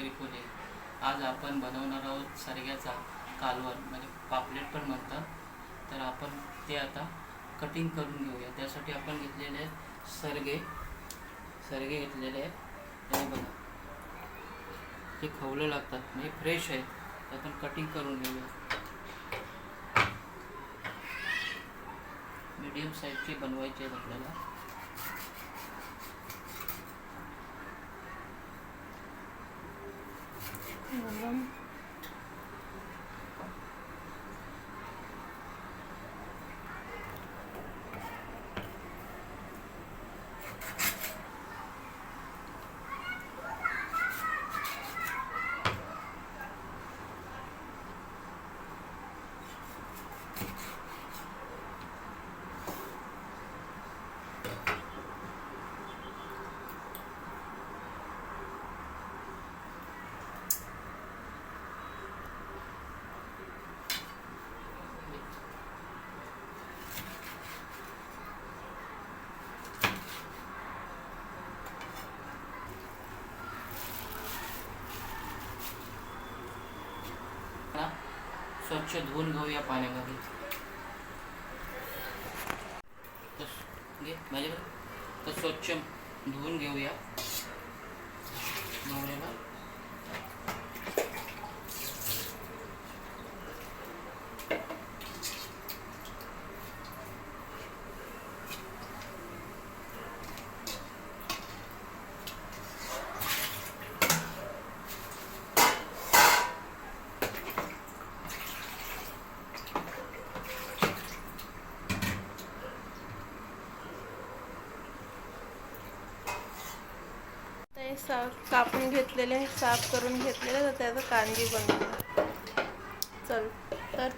त्रिफुली. आज आपण बनवणार आहोत सरग्याचा कालवण, म्हणजे पापलेट पण म्हणतात. तर आपण ते आता कटिंग करून घेऊया. त्यासाठी आपण घेतलेले आहेत सरगे घेतलेले आहेत. हे बघा, ते खवलं लागतात, म्हणजे फ्रेश आहेत. तर आपण कटिंग करून घेऊया. मीडियम साईजची बनवायची आहेत आपल्याला. स्वच्छ धुवून घेऊया पाण्यामध्ये. तर स्वच्छ धुवून घेऊया नवऱ्याला. कापून घेतलेले, साफ करून घेतलेले, तर त्याचं कांजी बनवूया.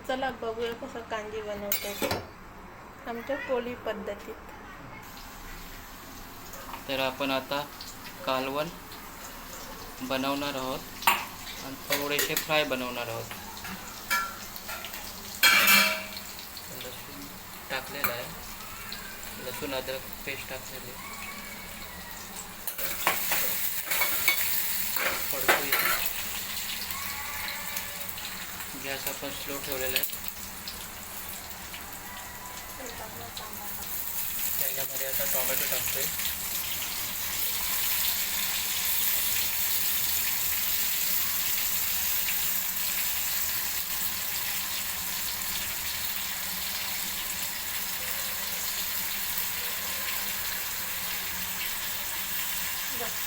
चला बघूया कसं कांजी बनवते आमच्या कोळी पद्धतीत. तर आपण आता कालवण बनवणार आहोत आणि थोडेसे फ्राय बनवणार आहोत. लसूण टाकलेला आहे, लसूण अद्रक पेस्ट टाकलेली आहे. गॅस आपण स्लो ठेवलेला आहे. त्याच्यामध्ये आता टोमॅटो टाकतोय.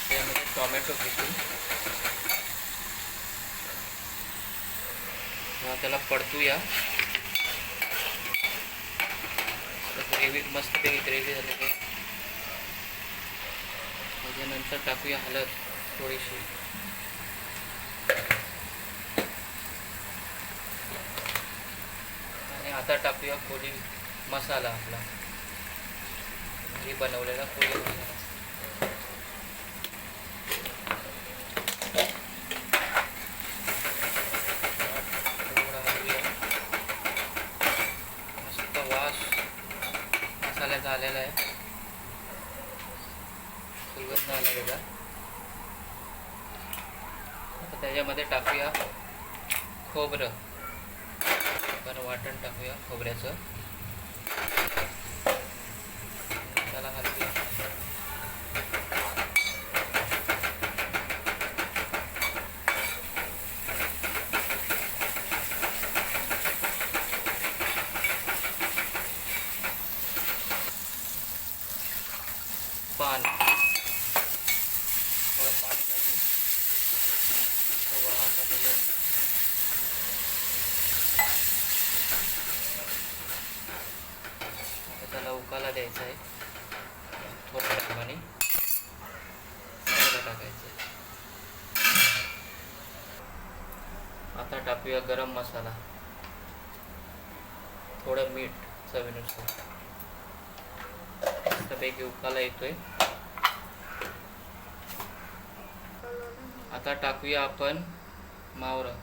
त्यामध्ये टोमॅटो किसून त्याला परतूया. ग्रेव्ही मस्तपैकी ग्रेव्ही झाली की त्याच्यानंतर टाकूया हळद थोडीशी. आणि आता टाकूया कोळी मसाला, आपला घरी बनवलेला कोळी मसाला. मसाल्याचा आलेला आहे, सुगंध आला त्याचा. आता त्याच्यामध्ये टाकूया खोबरं. आपण वाटण टाकूया खोबऱ्याचं. त्याला हलवूया. थोडं पाणी टाकू. त्याला उकाला द्यायचा आहे. थोडं पाणी टाकायचं. आता टाकूया गरम मसाला, थोडं मीठ चवीनुसार. मस्तपैकी उकाला येतोय. आता टाकूया आपण मावरं.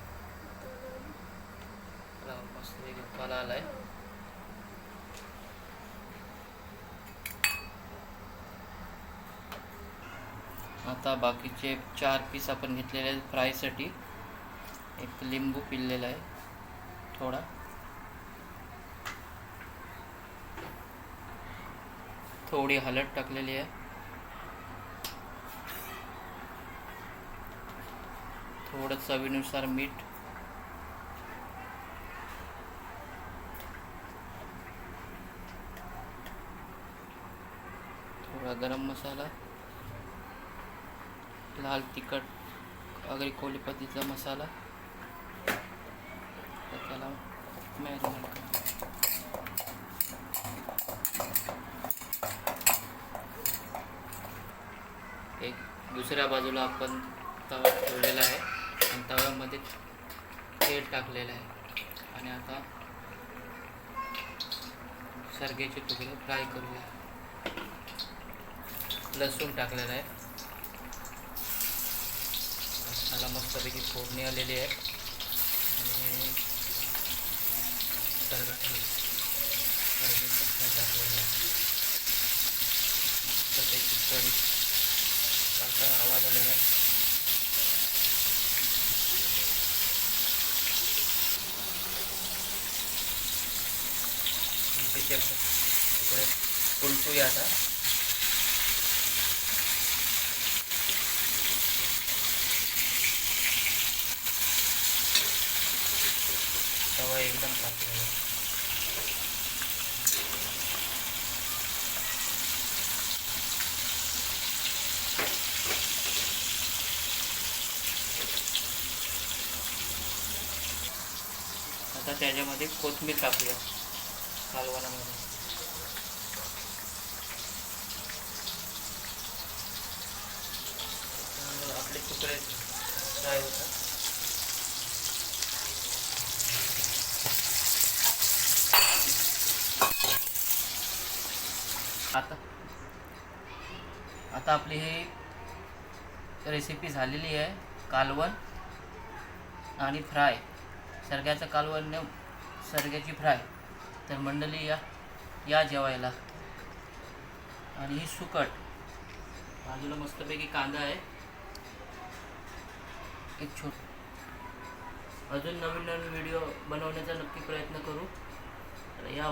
मस्तपैकी उकाला आलाय. आता बाकीचे 4 पीस आपण घेतलेले आहेत फ्रायसाठी. एक लिंबू पिळलेला आहे थोडा, थोडी हळद टाकलेली आहे, थोडं चवीनुसार मीठ, थोडा गरम मसाला, लाल तिखट आगरी कोली पत्तीचा मसाला. तर त्याला मॅरिनेट करा. एक दुसऱ्या बाजूला आपण तवा ठेवलेला आहे आणि तव्यामध्ये तेल टाकलेलं आहे आणि आता सरगेचे तुकडे फ्राय करूया. लसूण टाकलेलं आहे, त्याला मस्तपैकी फोडणी आलेली आहे आणि सरगा टाकलेलं आहे. मस्तपैकी कढी आवाज आलेला आहे. त्याचे तुकडे उलटूया आता. तवा एकदम तापलेला आहे. आता त्याच्यामध्ये कोथिंबीर टाकूया कालवणामध्ये. आपले तुकडे फ्राय होतात. आता आपली ही रेसिपी झालेली आहे, कालवण आणि फ्राय, सरग्याचं कालवण न सरग्याची फ्राय. तर मंडळी या जेवायला. आणि ही सुकट, बाजूला मस्तपैकी कांदा आहे, एक अजून नवीन नवीन व्हिडिओ बनवण्याचा नक्की प्रयत्न करू. तर या